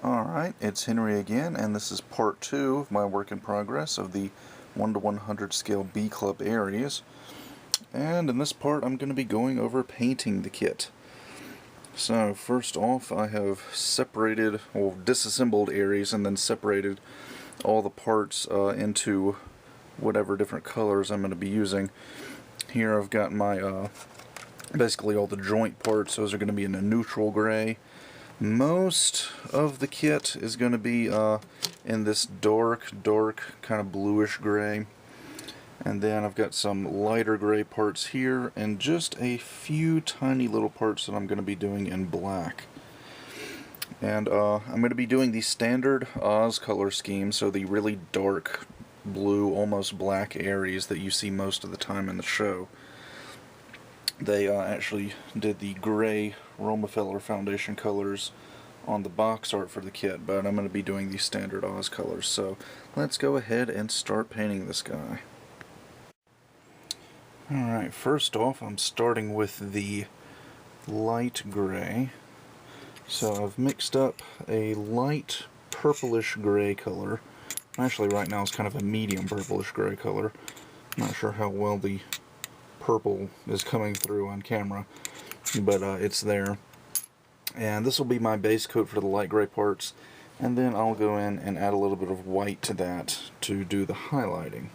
Alright, it's Henry again, and this is part 2 of my work in progress of the 1 to 100 scale B Club Aries. And in this part I'm going to be going over painting the kit. So first off, I have separated, or disassembled Aries and then separated all the parts into whatever different colors I'm going to be using. Here I've got my basically all the joint parts. Those are going to be in a neutral gray. Most of the kit is going to be in this dark kind of bluish gray, and then I've got some lighter gray parts here and just a few tiny little parts that I'm going to be doing in black. And I'm going to be doing the standard Oz color scheme, so the really dark blue, almost black Aries that you see most of the time in the show. They actually did the gray Romefeller foundation colors on the box art for the kit, but I'm going to be doing the standard Oz colors. So let's go ahead and start painting this guy. Alright, first off I'm starting with the light gray. So I've mixed up a light purplish gray color. Actually right now it's kind of a medium purplish gray color. Not sure how well the purple is coming through on camera, but it's there. And this will be my base coat for the light gray parts, and then I'll go in and add a little bit of white to that to do the highlighting.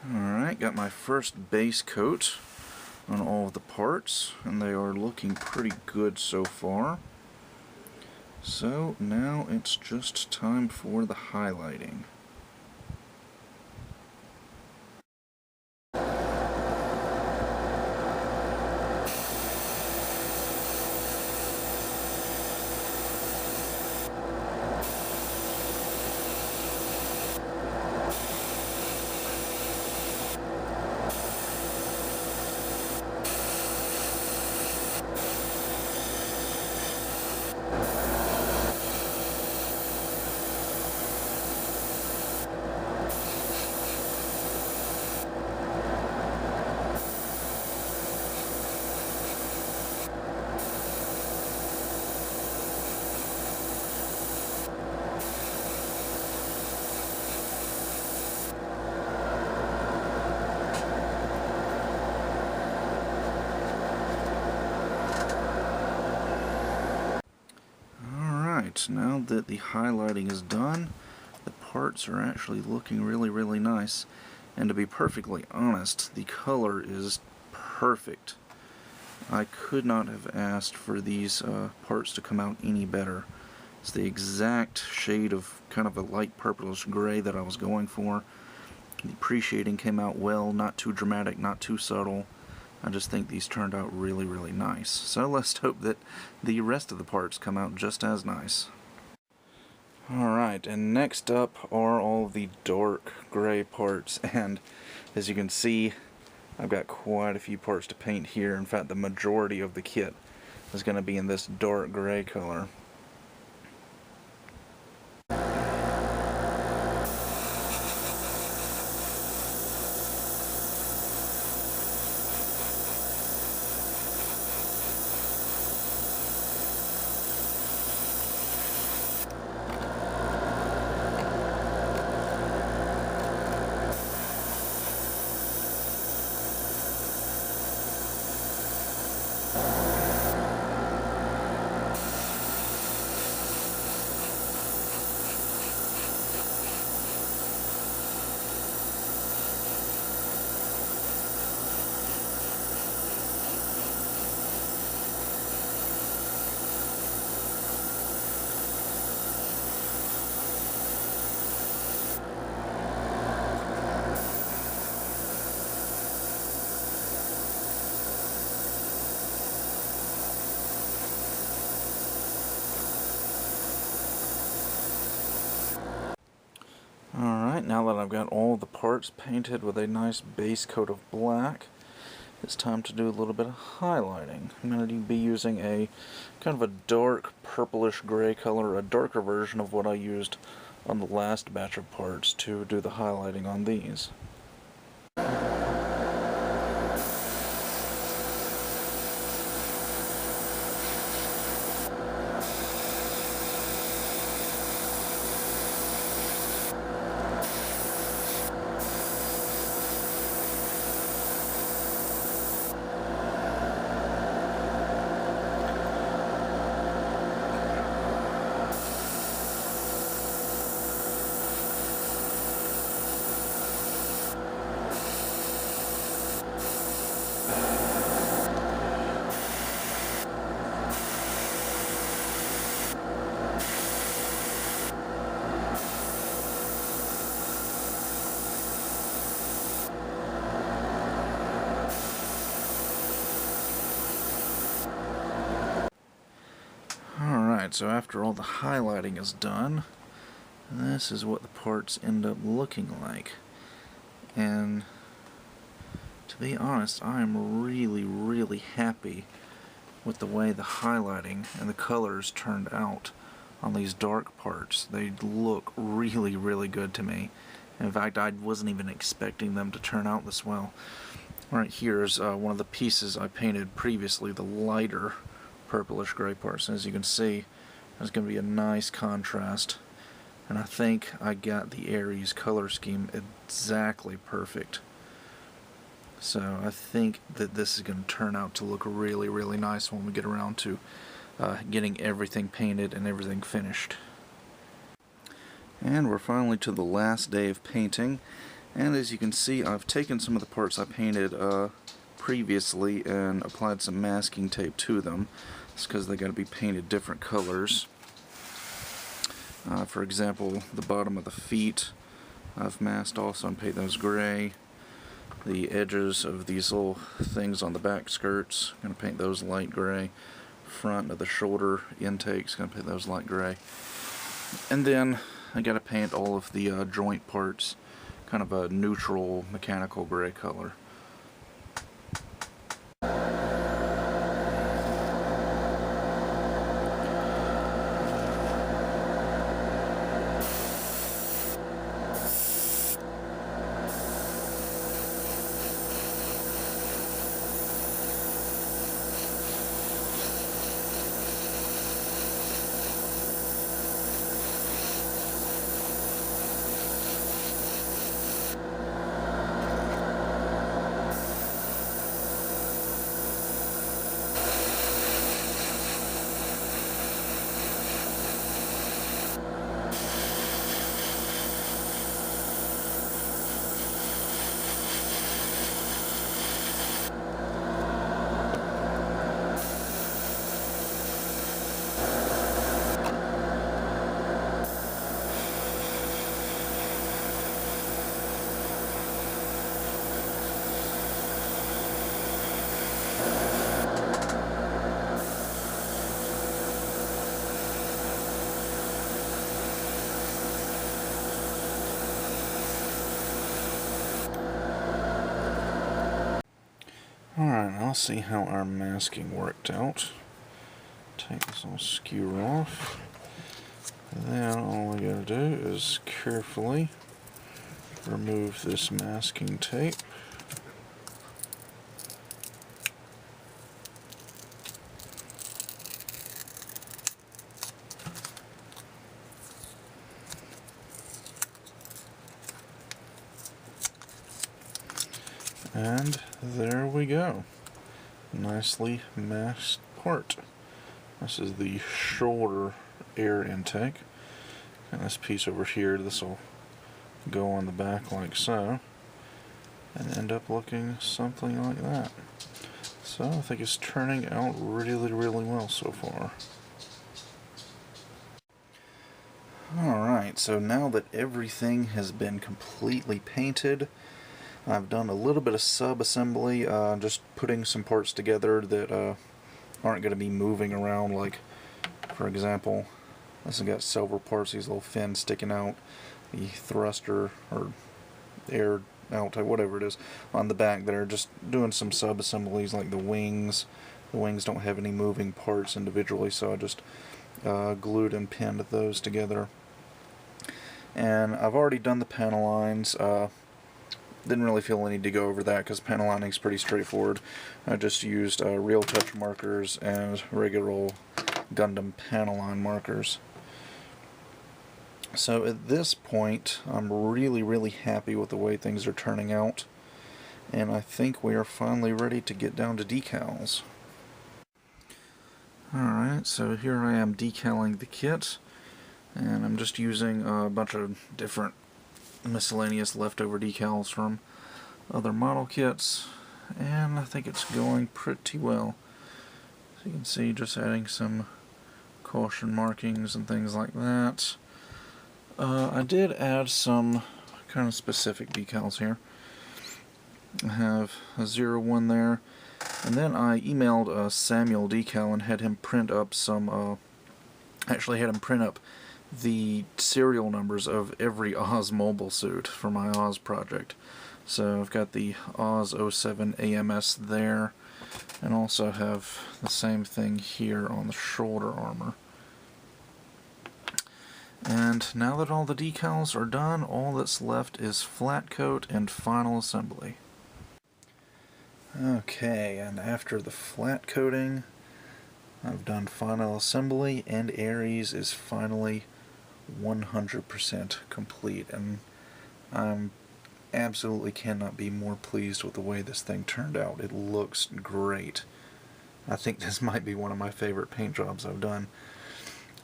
Alright, got my first base coat on all of the parts, and they are looking pretty good so far. So now it's just time for the highlighting. Now that the highlighting is done, the parts are actually looking really nice, and to be perfectly honest, the color is perfect. I could not have asked for these parts to come out any better. It's the exact shade of kind of a light purplish gray that I was going for. The pre-shading came out well, not too dramatic, not too subtle. I just think these turned out really nice. So let's hope that the rest of the parts come out just as nice. Alright, and next up are all the dark gray parts, and as you can see, I've got quite a few parts to paint here. In fact, the majority of the kit is going to be in this dark gray color. now that I've got all the parts painted with a nice base coat of black, it's time to do a little bit of highlighting. I'm going to be using a kind of a dark purplish gray color, a darker version of what I used on the last batch of parts to do the highlighting on these. Alright, so after all the highlighting is done, this is what the parts end up looking like. And to be honest, I am really happy with the way the highlighting and the colors turned out on these dark parts. They look really good to me. In fact, I wasn't even expecting them to turn out this well. Right here is one of the pieces I painted previously, the lighter purplish gray parts. And as you can see, there's going to be a nice contrast. And I think I got the Aries color scheme exactly perfect. So I think that this is going to turn out to look really nice when we get around to getting everything painted and everything finished. And we're finally to the last day of painting. And as you can see, I've taken some of the parts I painted previously and applied some masking tape to them. It's because they got to be painted different colors. For example, the bottom of the feet I've masked also and paint those gray. The edges of these little things on the back skirts, I'm going to paint those light gray. Front of the shoulder intakes, going to paint those light gray. And then I got to paint all of the joint parts, kind of a neutral mechanical gray color. Alright, now let's see how our masking worked out. Take this little skewer off. Then all we gotta do is carefully remove this masking tape. And there we go. Nicely masked part. This is the shoulder air intake. And this piece over here, this will go on the back like so. And end up looking something like that. So I think it's turning out really well so far. Alright, so now that everything has been completely painted, I've done a little bit of sub-assembly, just putting some parts together that aren't going to be moving around. Like, for example, this has got silver parts, these little fins sticking out. the thruster or air out, whatever it is, on the back there. Just doing some sub-assemblies like the wings. The wings don't have any moving parts individually, so I just glued and pinned those together. And I've already done the panel lines. Didn't really feel the need to go over that because panel lining is pretty straightforward. I just used Real Touch markers and regular old Gundam panel line markers. So at this point, I'm really happy with the way things are turning out, and I think we are finally ready to get down to decals. Alright, so here I am decaling the kit, and I'm just using a bunch of different miscellaneous leftover decals from other model kits, and I think it's going pretty well. So you can see, just adding some caution markings and things like that. I did add some kind of specific decals here. I have a 01 there, and then I emailed Samuel Decal and had him print up some, actually had him print up the serial numbers of every Oz mobile suit for my Oz project. So I've got the Oz 07 AMS there, and also have the same thing here on the shoulder armor. And now that all the decals are done, all that's left is flat coat and final assembly. Okay, and after the flat coating, I've done final assembly, and Aries is finally 100% complete, and I'm absolutely cannot be more pleased with the way this thing turned out. It looks great. I think this might be one of my favorite paint jobs I've done.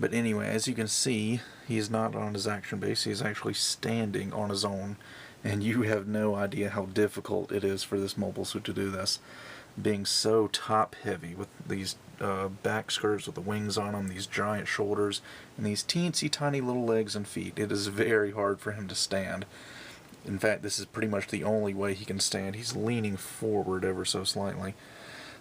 But anyway, as you can see, he's not on his action base, he's actually standing on his own, and you have no idea how difficult it is for this mobile suit to do this. Being so top heavy with these back skirts with the wings on them, these giant shoulders, and these teensy tiny little legs and feet, it is very hard for him to stand. In fact, this is pretty much the only way he can stand. He's leaning forward ever so slightly.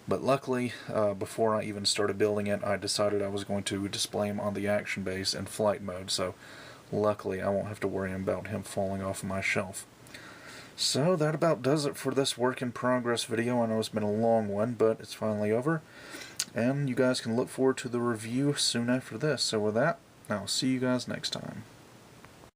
But luckily, before I even started building it, I decided I was going to display him on the action base in flight mode, so luckily I won't have to worry about him falling off my shelf. So that about does it for this work in progress video. I know it's been a long one, but it's finally over, and you guys can look forward to the review soon after this. So with that, I'll see you guys next time.